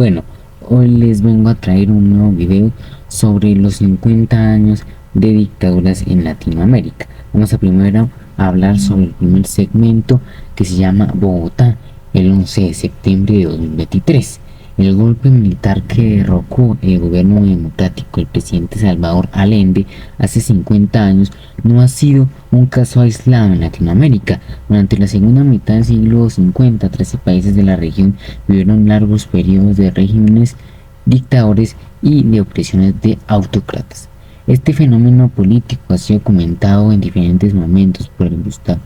Bueno, hoy les vengo a traer un nuevo video sobre los 50 años de dictaduras en Latinoamérica. Vamos a primero hablar sobre el primer segmento, que se llama Bogotá, el 11 de septiembre de 2023. El golpe militar que derrocó el gobierno democrático del presidente Salvador Allende hace 50 años no ha sido un caso aislado en Latinoamérica. Durante la segunda mitad del siglo 50, 13 países de la región vivieron largos periodos de regímenes dictadores y de opresiones de autócratas. Este fenómeno político ha sido comentado en diferentes momentos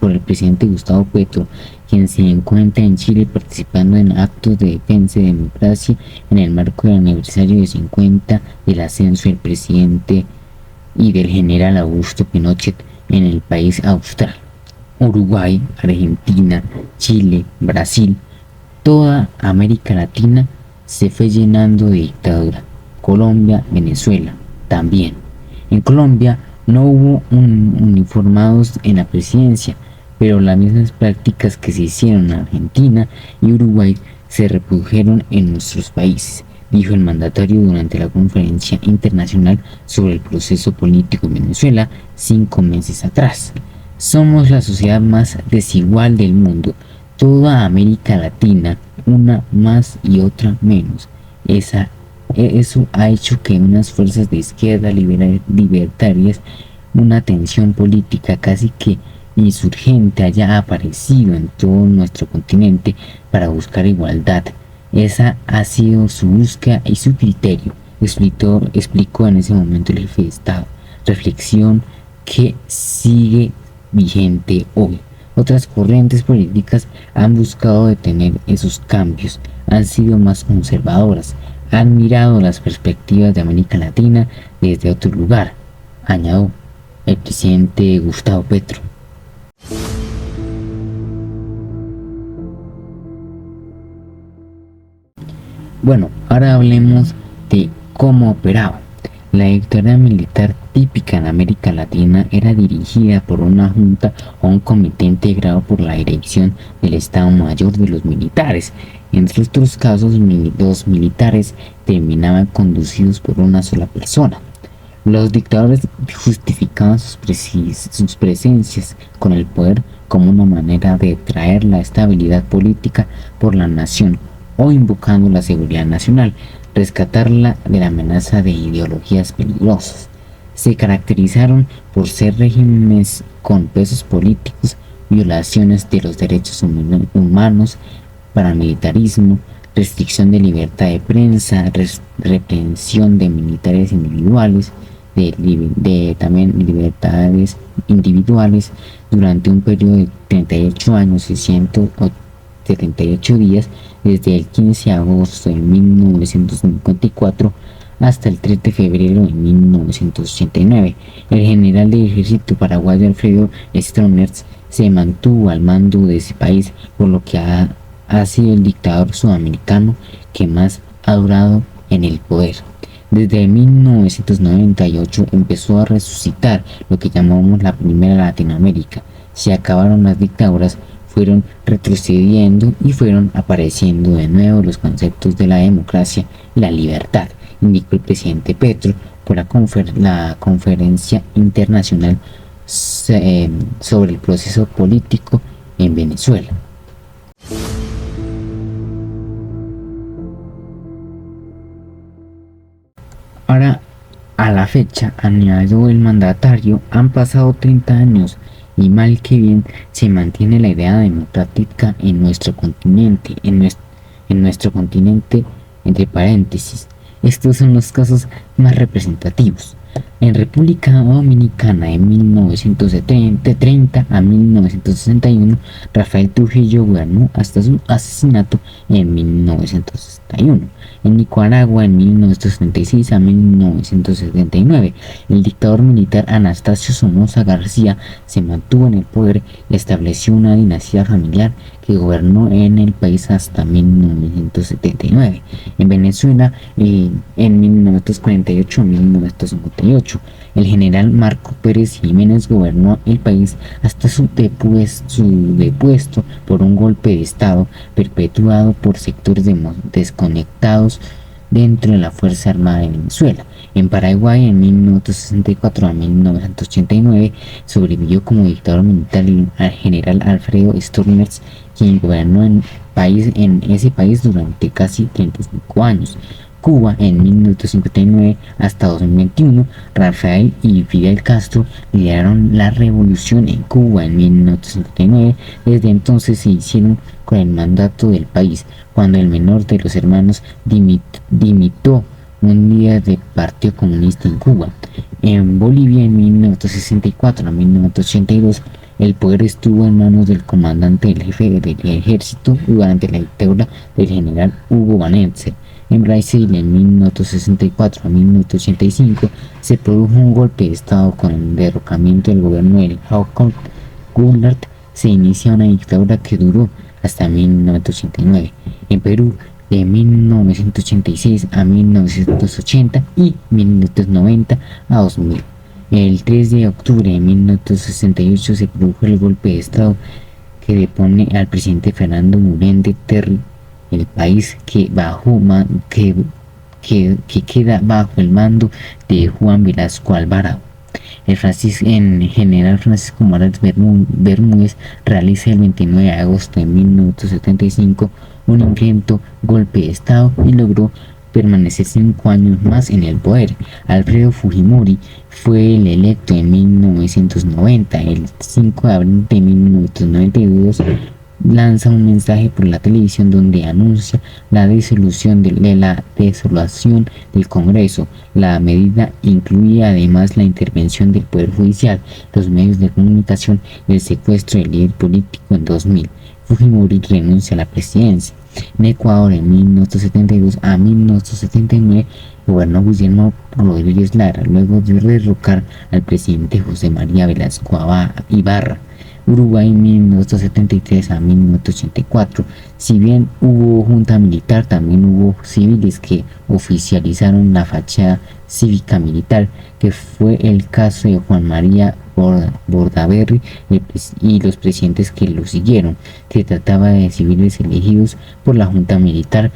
por el presidente Gustavo Petro, quien se encuentra en Chile participando en actos de defensa de democracia en el marco del aniversario de 50 del ascenso del presidente y del general Augusto Pinochet en el país austral. Uruguay, Argentina, Chile, Brasil, toda América Latina se fue llenando de dictadura. Colombia, Venezuela, también. En Colombia no hubo uniformados en la presidencia, pero las mismas prácticas que se hicieron en Argentina y Uruguay se reprodujeron en nuestros países, dijo el mandatario durante la conferencia internacional sobre el proceso político en Venezuela 5 meses atrás. Somos la sociedad más desigual del mundo, toda América Latina, una más y otra menos. Eso ha hecho que unas fuerzas de izquierda libertarias, una tensión política casi que insurgente haya aparecido en todo nuestro continente para buscar igualdad. Esa ha sido su búsqueda y su criterio, explicó en ese momento el jefe de Estado, reflexión que sigue vigente hoy. Otras corrientes políticas han buscado detener esos cambios, han sido más conservadoras, han mirado las perspectivas de América Latina desde otro lugar, añadió el presidente Gustavo Petro. Bueno, ahora hablemos de cómo operaba. La dictadura militar típica en América Latina era dirigida por una junta o un comité integrado por la dirección del Estado Mayor de los militares. Entre otros casos, los militares terminaban conducidos por una sola persona. Los dictadores justificaban sus presencias con el poder como una manera de traer la estabilidad política por la nación o invocando la seguridad nacional, rescatarla de la amenaza de ideologías peligrosas. Se caracterizaron por ser regímenes con pesos políticos, violaciones de los derechos humanos, paramilitarismo, restricción de libertad de prensa, represión de militares individuales, también libertades individuales durante un periodo de 38 años y 178 días, desde el 15 de agosto de 1954 hasta el 3 de febrero de 1989. El general de ejército paraguayo Alfredo Stroessner se mantuvo al mando de ese país, por lo que ha sido el dictador sudamericano que más ha durado en el poder. Desde 1998 empezó a resucitar lo que llamamos la primera Latinoamérica. Se acabaron las dictaduras, fueron retrocediendo y fueron apareciendo de nuevo los conceptos de la democracia y la libertad, indicó el presidente Petro por la conferencia internacional sobre el proceso político en Venezuela. Ahora, a la fecha, añadió el mandatario, han pasado 30 años y mal que bien se mantiene la idea democrática en nuestro continente, entre paréntesis. Estos son los casos más representativos. En República Dominicana, de 1930 a 1961, Rafael Trujillo gobernó hasta su asesinato en 1961. En Nicaragua, en 1936 a 1979, el dictador militar Anastasio Somoza García se mantuvo en el poder y estableció una dinastía familiar que gobernó en el país hasta 1979. En Venezuela, en 1948 a 1958, el general Marco Pérez Jiménez gobernó el país hasta su depuesto por un golpe de Estado perpetuado por sectores desconectados dentro de la Fuerza Armada de Venezuela. En Paraguay, en 1964 a 1989, sobrevivió como dictador militar al general Alfredo Sturnes, quien gobernó en ese país durante casi 35 años. Cuba, en 1959 hasta 2021, Rafael y Fidel Castro lideraron la revolución en Cuba en 1959. Desde entonces se hicieron con el mandato del país, cuando el menor de los hermanos dimitió un líder del Partido Comunista en Cuba. En Bolivia, en 1964 a 1982, el poder estuvo en manos del comandante del jefe del ejército durante la dictadura del general Hugo Banzer. En Brasil, en 1964 a 1985, se produjo un golpe de Estado con el derrocamiento del gobierno de João Goulart. Se inicia una dictadura que duró hasta 1989. En Perú, de 1986 a 1980 y 1990 a 2000. El 3 de octubre de 1968 se produjo el golpe de Estado que depone al presidente Fernando Menéndez Terry. El país que queda bajo el mando de Juan Velasco Alvarado. El general Francisco Morales Bermúdez realiza el 29 de agosto de 1975 un intento golpe de Estado y logró permanecer 5 años más en el poder. Alfredo Fujimori fue el electo en 1990. El 5 de abril de 1992 lanza un mensaje por la televisión donde anuncia la disolución del Congreso. La medida incluía además la intervención del Poder Judicial, los medios de comunicación y el secuestro del líder político en 2000. Fujimori renuncia a la presidencia. En Ecuador, en 1972 a 1979, gobernó Guillermo Rodríguez Lara, luego de derrocar al presidente José María Velasco Ibarra. Uruguay, 1973 a 1984. Si bien hubo junta militar, también hubo civiles que oficializaron la fachada cívica militar, que fue el caso de Juan María Bordaberry y los presidentes que lo siguieron. Se trataba de civiles elegidos por la junta militar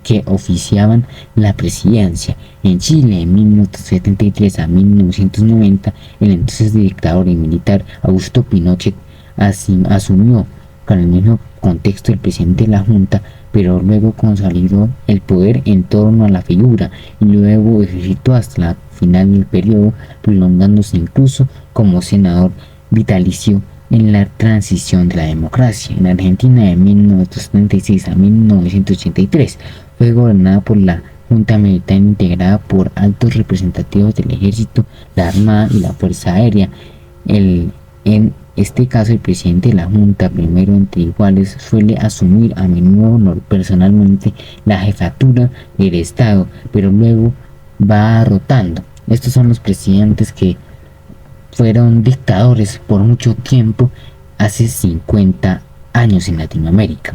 que oficiaban la presidencia. En Chile, en 1973 a 1990, el entonces dictador y militar Augusto Pinochet asumió con el mismo contexto el presidente de la junta, pero luego consolidó el poder en torno a la figura y luego ejercitó hasta la final del periodo, prolongándose incluso como senador vitalicio en la transición de la democracia. En Argentina, de 1976 a 1983, fue gobernada por la Junta Militar integrada por altos representativos del Ejército, la Armada y la Fuerza Aérea. En este caso, el presidente de la Junta, primero entre iguales, suele asumir a menudo personalmente la jefatura del Estado, pero luego va rotando. Estos son los presidentes que fueron dictadores por mucho tiempo, hace 50 años en Latinoamérica.